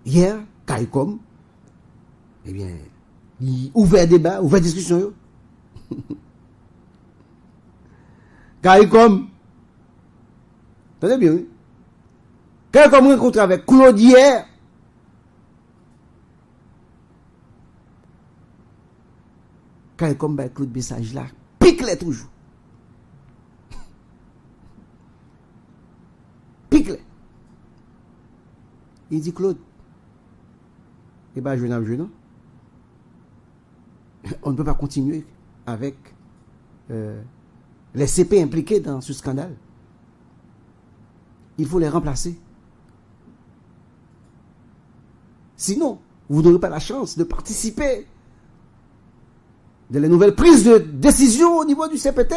hier, CARICOM, eh bien, il ouvert débat, ouvert discussion. Yo. CARICOM, attendez bien, oui. CARICOM rencontre avec Claude hier. CARICOM avec Claude message là, pique-les toujours. Pique-les. Il dit Claude, eh bien, je non. On ne peut pas continuer avec les CP impliqués dans ce scandale. Il faut les remplacer. Sinon, vous n'aurez pas la chance de participer de la nouvelle prise de décision au niveau du CPT.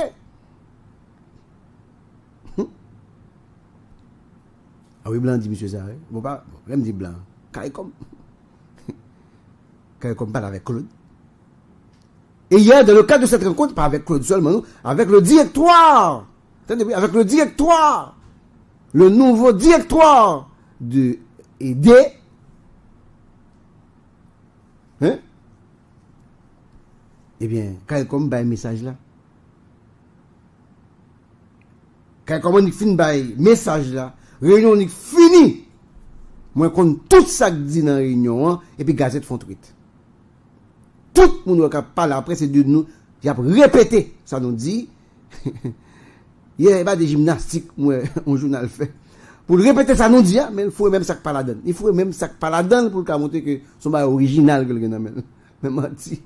Ah oui, Blanc dit M. Zaré. Bon, pas, même dit Blanc. CARICOM. CARICOM parle avec Claude. Et hier, dans le cadre de cette rencontre, pas avec Claude seulement, avec le directoire. Avec le directoire. Le nouveau directoire de ED. Hein? Eh bien, CARICOM a un message là. CARICOM a fin un message là. Réunion est finie. Moi, compte tout ça que dit dans la réunion, et puis Gazette font tweet. Tout le monde qui parle après, c'est de nous, qui a répété, ça nous dit. Il n'y a pas de gymnastique, moi, un journal fait. Pour répéter ça nous dit, mais il faut même ça que pas la donne. Il faut même ça que pas la donne pour montrer que son bail original, quelqu'un même menti.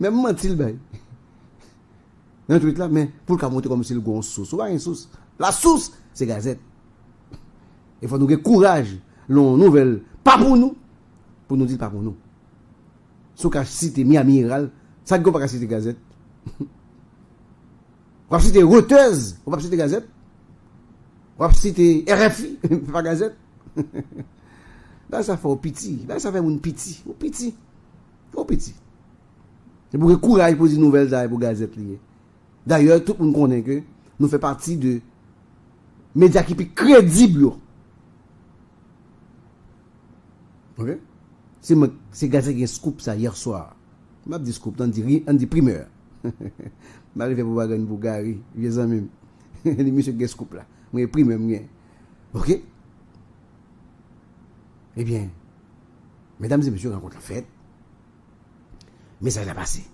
Même menti le bail. Dans tweet là, mais pour montrer comme si le gon source. Ou pas une source. La source, c'est Gazette. Il faut nous avoir courage, l'on nouvelle, pas pour nous dire pas pour nous. Si on cite Miami Herald, ça ne peut pas citer Gazette. On va citer Reuters, on va citer Gazette. On va citer RFI, pas Gazette. Là, ça fait au piti. Là, ça fait un piti. Au piti. Au piti. C'est pour que courage pour dire nouvelles pour Gazette. D'ailleurs, tout le monde connaît que nous faisons partie de médias qui sont crédibles. Ok? C'est Gazette qui a scoop ça hier soir. Je m'ai dit scoop, on dit primeur. Je suis arrivé pour voir une Bulgarie. Vieux amis. Les monsieur qui a scoop là. Moi, primeur. Ok? Eh bien, mesdames et messieurs, rencontre la fête. Message a passé.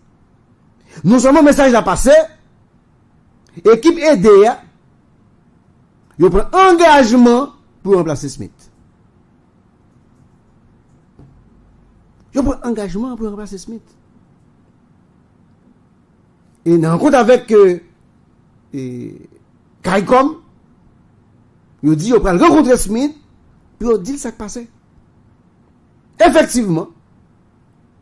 Non seulement message a passé, équipe EDA, il prend engagement pour remplacer Smith. Je prends engagement pour remplacer Smith. Et dans rencontre avec CARICOM, il dit qu'il prend rencontrer Smith, puis il dit ça qui passé. Effectivement,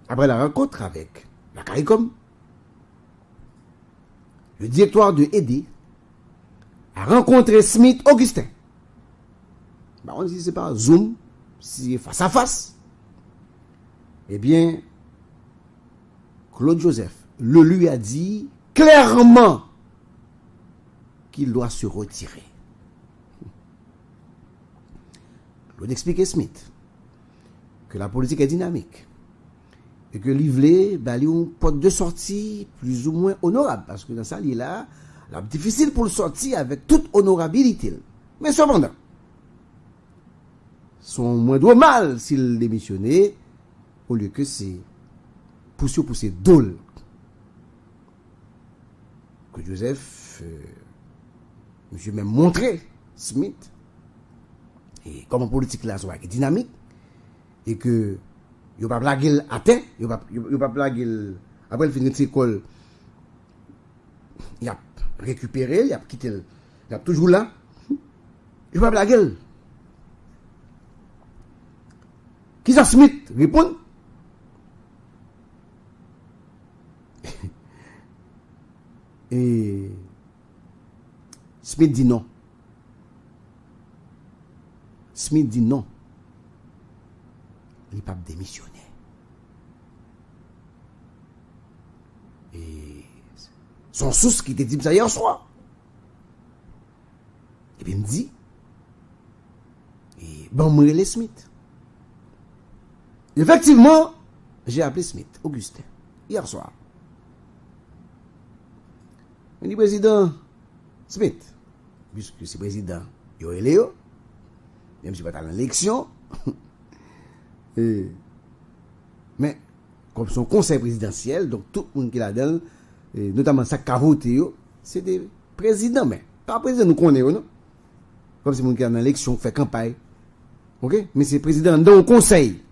après la rencontre avec la CARICOM, le directoire de ED a rencontré Smith Augustin. Bah, on dit c'est pas Zoom, c'est face à face. Eh bien, Claude Joseph le lui a dit clairement qu'il doit se retirer. Claude expliquait Smith que la politique est dynamique et que l'Ivlé a une porte de sortie plus ou moins honorable parce que dans ça, il est là, difficile pour le sortir avec toute honorabilité. Mais cependant, son moindre mal s'il démissionnait au lieu que c'est pousser dole que Joseph monsieur même montré Smith et comme en politique là soit dynamique et que il pas blaguer atteint il pas blaguer après le fin de l'école il a récupéré il a quitté il a toujours là il pas blaguer qui ça Smith répond. Et Smith dit non. Smith dit non. Il n'est pas démissionné. Et son source qui était dit ça hier soir. Et puis il me dit, et bon, moi les Smith. Effectivement, j'ai appelé Smith, Augustin, hier soir. Il dit, président Smith, puisque c'est président, il y a Léo, même si je ne pas dans l'élection, mais comme son conseil présidentiel, donc tout le monde qui l'a donné, notamment ça qui a voté, c'est des présidents, mais pas président nous connaissons, non? Comme si le monde qui a dans l'élection fait campagne. Ok? Mais c'est président dans le conseil.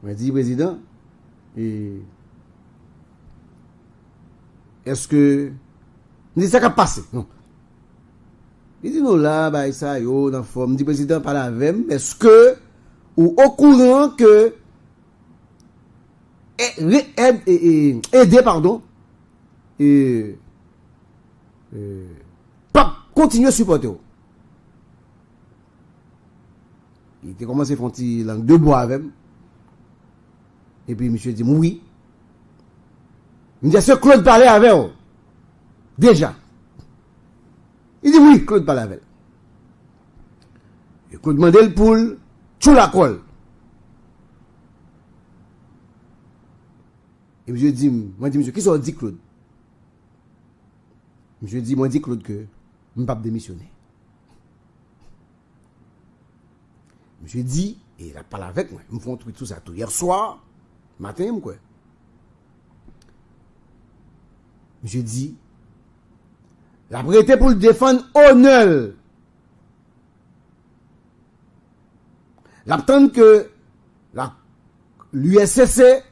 On dit président, est-ce que. Il dit ça qui a passé. Non. Il dit non là, bah, ça, yo, dans la forme. Il dit président, par la même, est-ce que, ou au courant que, aider, pardon, pas continuer à supporter. Il était commencé à faire une langue de bois avec. Et puis, monsieur dit oui. Il me dit, est-ce que Claude parlait avec vous? Déjà. Il dit oui, Claude parlait avec. Et Claude demandait le poule, tout la colle. Et monsieur dit, moi dit, monsieur, qui ça dit Claude? Monsieur dit, moi dit Claude que je ne peux pas démissionner. Monsieur dit, et il a parlé avec moi, ils me font tout ça tout hier soir, matin, quoi. Monsieur dit, la prêté pour le défendre honneur. L'attendre que l'USCC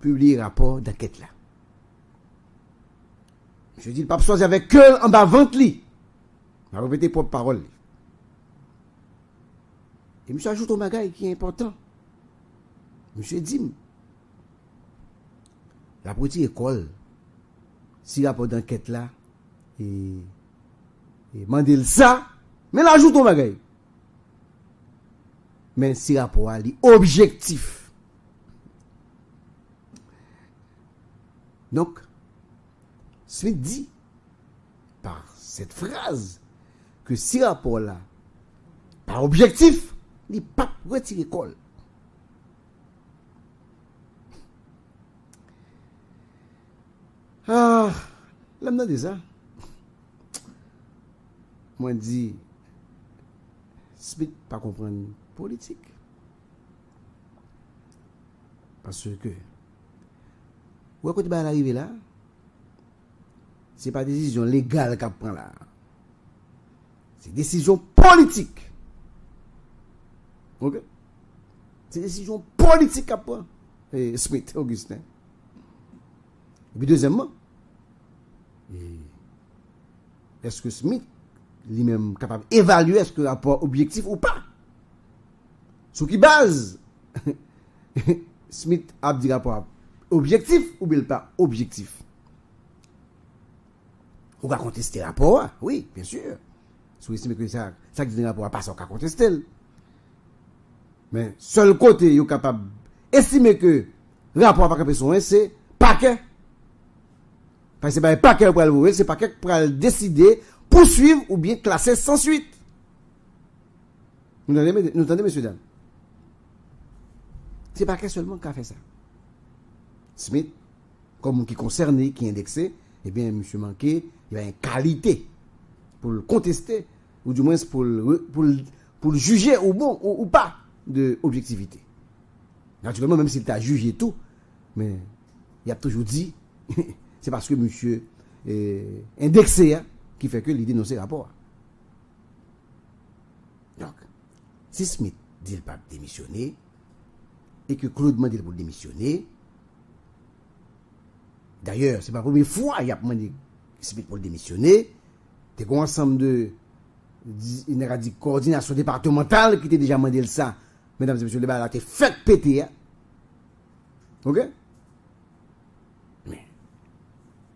publie rapport d'enquête là. Je dis, le pape choisi avec cœur en bas ventre li. Je vais répéter propre parole. Et monsieur ajoute un bagage qui est important. Monsieur dit, la petite école, si rapport d'enquête là, et mandel ça, mais l'ajoute un bagage. Mais si rapport à objectif. Donc, Smith dit, par cette phrase, que si rapport là, par objectif, il n'est pas retiré l'école. Ah, là, je dis ça. Moi, je dis, Smith pas comprendre politique. Parce que, où est-ce que tu vas arriver là? Ce n'est pas décision légale qu'elle prend là. C'est décision politique. Ok? C'est décision politique qu'elle prend. Smith, Augustin. Et puis deuxièmement, est-ce que Smith lui-même capable d'évaluer est-ce que le rapport objectif ou pas? Sur qui base Smith a dit rapport objectif ou bien pas objectif? On va contester le rapport, oui, bien sûr. Si vous estimez que ça dit le rapport, pas ça, on va contester. Mais seul côté, il est capable d'estimer que le rapport pas capable c'est paquet. Parce que c'est pas paquet pour le c'est paquet pour décider, poursuivre ou bien classer sans suite. Nous entendez, messieurs, dames? C'est paquet seulement qui a fait ça. Smith, comme qui concerné, qui est indexé, eh bien, monsieur Manqué, il a une qualité pour le contester, ou du moins pour le juger ou bon ou pas de objectivité. Naturellement, même s'il t'a jugé tout, mais il a toujours dit, c'est parce que monsieur indexé qui fait que l'idée dénonce ce rapport. Donc, si Smith dit le pas démissionner, et que Claude m'a dit pour démissionner, d'ailleurs, c'est pas la première fois qu'il a demandé Smith pour démissionner. Il y a un ensemble de coordination départementale qui était déjà demandé ça. Mesdames et messieurs, le bal a été fait péter. Ok? Mais,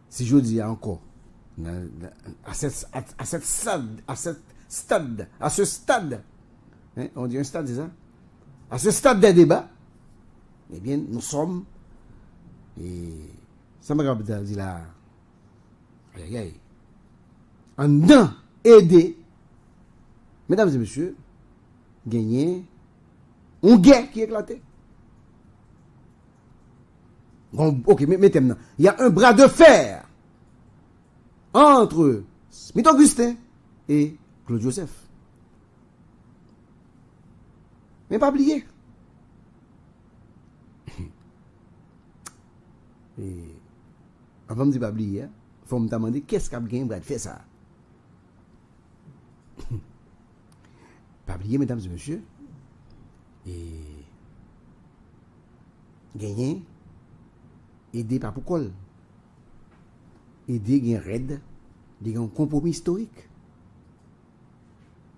si je dis encore, à ce stade, hein, on dit un stade, c'est ça? À ce stade des débats, eh bien, nous sommes, et ça m'a dit là, en dedans, aider Mesdames et messieurs, gagné une guerre qui éclatait. Bon, ok, mettez maintenant. Il y a un bras de fer entre Smith Augustin et Claude Joseph. Mais pas oublier. Et avant de dire pas oublier, il faut me demander qu'est-ce qu'a gagné bras de fer ça. Pas oublier, mesdames et messieurs, et gagner, aider par pourquoi aider gain raid, des un compromis historique.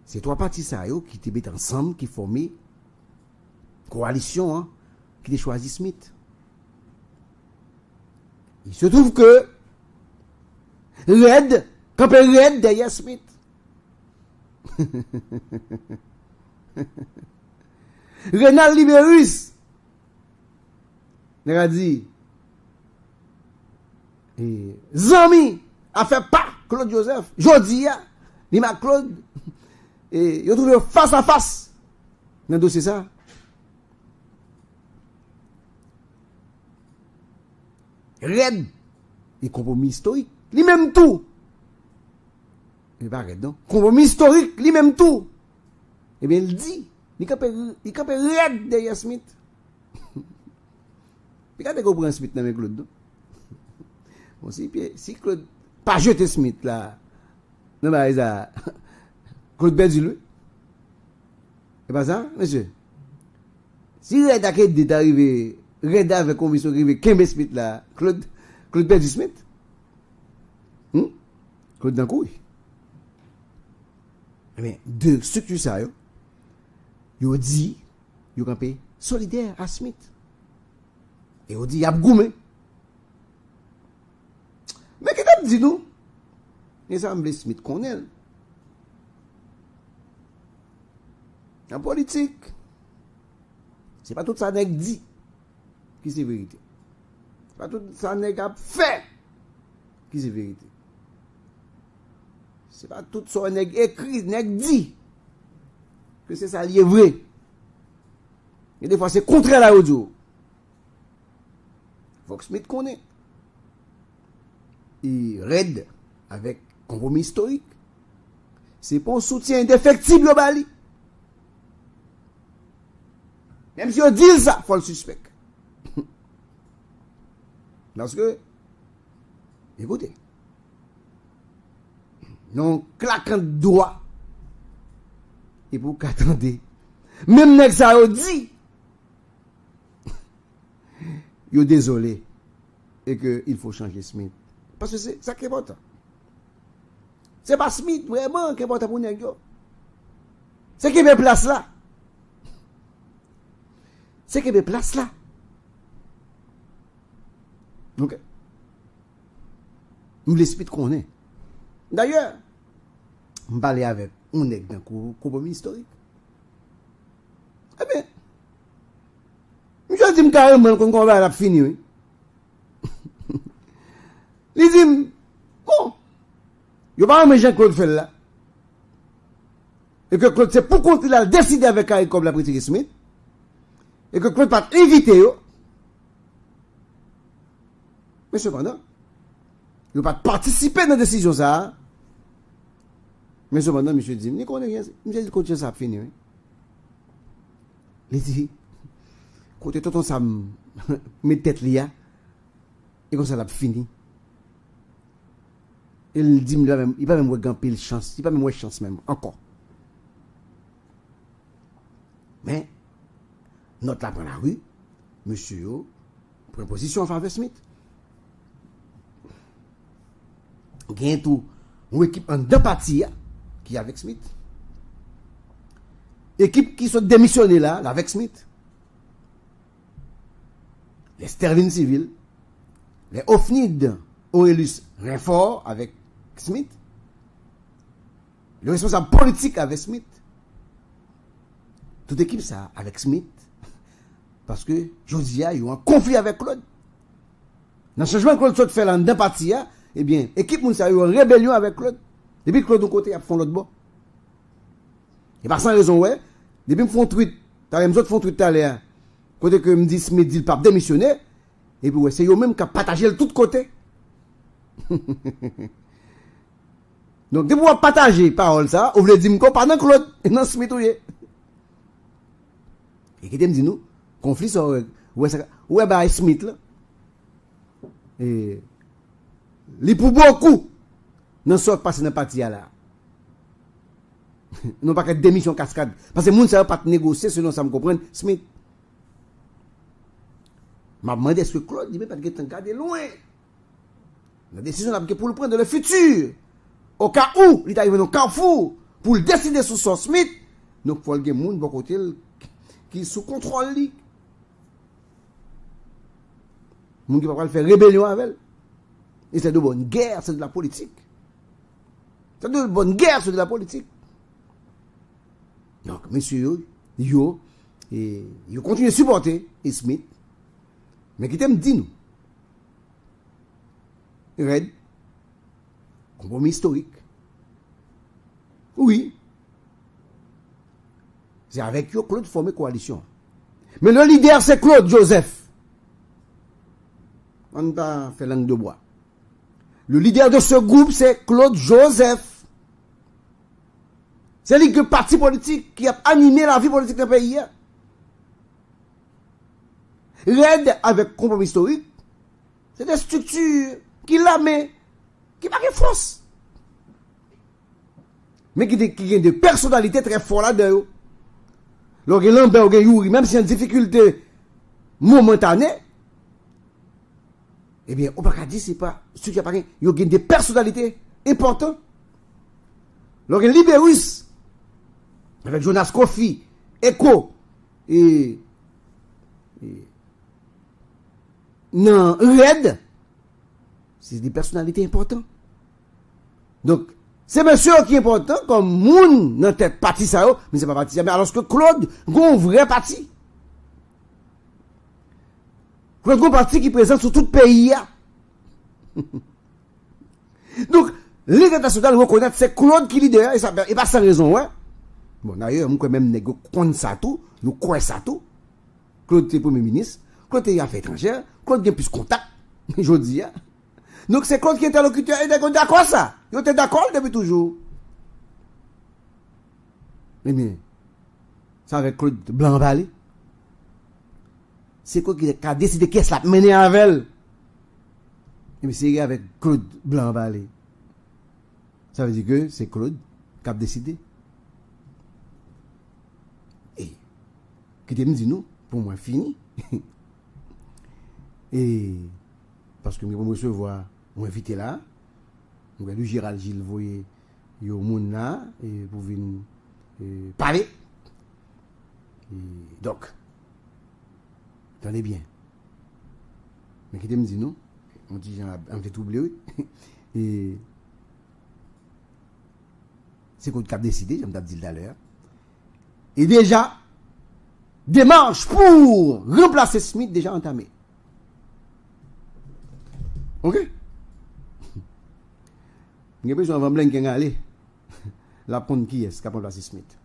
C'est trois partis ça qui te mettent ensemble, qui forment coalition, hein, qui te choisi Smith. Il se trouve que Red, campé Red derrière Smith. Renal Libérus, il a dit, Zami a fait pas Claude Joseph. Jodi, il m'a Claude, et il a trouvé face à face dans le dossier ça. Red, il compromis historique, lui-même tout. Il pas Red, non? Compromis historique, lui-même tout. Eh bien, il dit, il capte Red derrière Smith. Il a compris Smith dans Claude, non? Bon, si Claude, pas jeter Smith là, non, bah, ça, Claude perdu lui. C'est pas ça, monsieur? Si Red a d'arriver, Red avec commission arrivé, Kembe Smith là, Claude perdu Smith? Claude dans couille. Mais deux structures ça, yo dit, yo campé solidaire à Smith. Et on dit, y a goumé. Mais qu'est-ce que dit nous? Et ça me Smith connaît. En politique, c'est pas tout ça n'est dit qui c'est vérité. C'est pas tout ça n'est fait qui c'est vérité. C'est pas tout ça n'est écrit, n'est dit que c'est ça lié vrai. Et des fois c'est contraire à l'audio. Fox Smith connaît. Il raide avec compromis historique. C'est pour un soutien indéfectible au Bali. Même si on dit ça, il faut le suspect. Parce que, écoutez, non claquant de doigts, et pour qu'attendez, même si ça a dit, yo désolé, et qu'il faut changer Smith. Parce que c'est ça qui est important. C'est pas Smith vraiment qui est important pour nous. C'est qui met place là. C'est qui met place là. Ok. Nous l'expliquons qu'on est. D'ailleurs, je parlais avec un nègre d'un compromis historique. Eh bien, je dis carrément qu'on va finir. Oui. Il dit, bon, il va pas Jean-Claude fait là. Et que Claude, c'est pour qu'on a décidé avec Harry comme la politique Smith. Et que Claude pas invité. Mais cependant, il ne va pas participer dans la décision ça. Mais cependant, monsieur dit, il connaît rien. Monsieur dit, côté ça a fini. Il dit, côté tout ça, met tête là. Et comme ça, l'a fini. Il dit, il va même gagner chance. Il va même chance même, encore. Mais, notre là prend la rue, monsieur, prend position en faveur de Smith. Il y a tout, une équipe en deux parties qui est avec Smith. Équipe qui sont démissionnées là, avec Smith. Les Sterling Civil, les Ofnid Aurelius Renfort avec Smith. Le responsable politique avec Smith. Toute équipe ça avec Smith. Parce que Josia, il y a un conflit avec Claude. Dans le changement que Claude fait là, dans deux parties, eh bien, équipe Mounsa a eu une rébellion avec Claude. Depuis que Claude de côté a fait l'autre bord. Et pas sans raison, ouais. Depuis me font tweet, t'as même autres font tweet tout à l'heure. Côté que me dit Smith dit le pape démissionner. Et puis ouais, c'est eux même qui a partagé le tout côté. Donc, de pouvoir partager parole ça, vous voulez dire que pendant Claude, non Smith ouye. Et qui me dit nous, conflit ça, ouais, bah, Smith là. Et, li pour beaucoup, non sort passer dans parti là. Non pas que démission cascade. Parce que moun ça va pas négocier selon ça me comprendre, Smith. M'a demandé est-ce que Claude dit mais pas de garder loin. La décision là pour le prendre dans le futur. Au cas où il arrive dans carrefour pour le décider sur son Smith, donc faut le moun bon côté qui sous contrôle li. Moun qui va pas faire rébellion avec elle. Et c'est de bonne guerre, c'est de la politique. C'est de bonne guerre, c'est de la politique. Donc, messieurs, yo continue de supporter Smith. Mais qui t'aime dit nous. Red. Compromis historique. Oui. C'est avec eux Claude former coalition. Mais le leader, c'est Claude Joseph. On ne va pas faire langue de bois. Le leader de ce groupe, c'est Claude Joseph. C'est lui que parti politique qui a animé la vie politique du pays. L'aide avec compromis historique, c'est des structures qui la met, qui n'a pas de force. Mais qui ont des personnalités très fortes là-dedans. Lorsque Lambert ou Youri, même si y a une difficulté momentanée, eh bien, on ne peut pas dire c'est pas ceux qui apparaissent, ils ont des personnalités importantes. Lorsque Libérus, avec Jonas Kofi, Echo, non, Red, c'est des personnalités importantes. Donc, c'est monsieur qui est important, comme Moun, dans tête parti ça, mais c'est pas parti ça. Mais alors que Claude, un vrai parti. Claude, un parti qui est présent sur tout le pays. Donc, l'État national reconnaît c'est Claude qui est leader, et pas sans raison, ouais. Bon, d'ailleurs, moi, quand même, nous connaissons ça tout, nous connaissons ça tout. Claude est premier ministre, Claude est affaires étrangères, Claude a plus de contact, je dis. Donc c'est Claude qui est interlocuteur, et d'accord ça. Ils étaient d'accord depuis toujours. Mais bien, ça avec Claude Blanc-Vallée. C'est quoi qui a décidé qu'est-ce la mener avec elle. Mais c'est avec Claude Blanc-Vallée. Ça veut dire que c'est Claude qui a décidé. Et, qui te dit nous, pour moi, fini. Et, parce que je vais recevoir, je vais inviter là, je vais Gérald Gilles, vous voyez, il y a un monde là, et pour venir parler. Et donc, attendez bien. Mais qui me dit non, on dit, on fait oublier, et c'est qu'on a décidé, je me dit tout à l'heure. Et déjà, démarche pour remplacer Smith déjà entamée. Ok? J'ai besoin de Blanken aller. La ponte qui est, qui a remplacé Smith.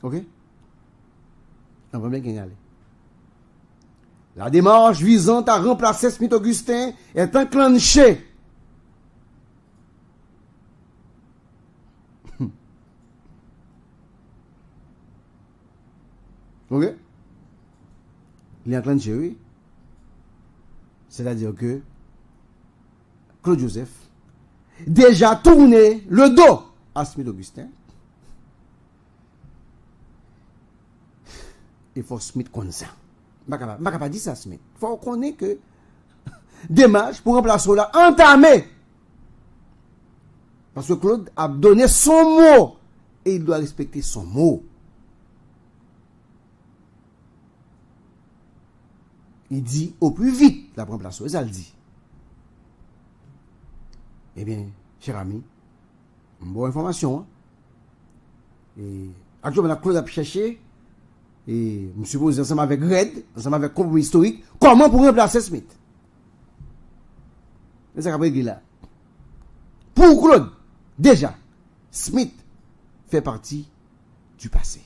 Ok? On va Blanken aller. La démarche visant à remplacer Smith Augustin est enclenchée. Ok? Il est enclenché, oui. C'est-à-dire que Claude Joseph déjà tourné le dos à Smith Augustin. Il faut Smith comme ça. Je ne peux pas dire ça, Smith. Il faut qu'on ait que démarche pour remplacer là entamé. Parce que Claude a donné son mot et il doit respecter son mot. Il dit au plus vite la remplacer. Ça le dit. Eh bien, cher ami, une bonne information. Hein? Et actuellement, Claude a cherché, et je suppose ensemble avec Red, ensemble avec Compromis Historique, comment pour remplacer Smith. C'est ça qu'a là. Pour Claude, déjà, Smith fait partie du passé.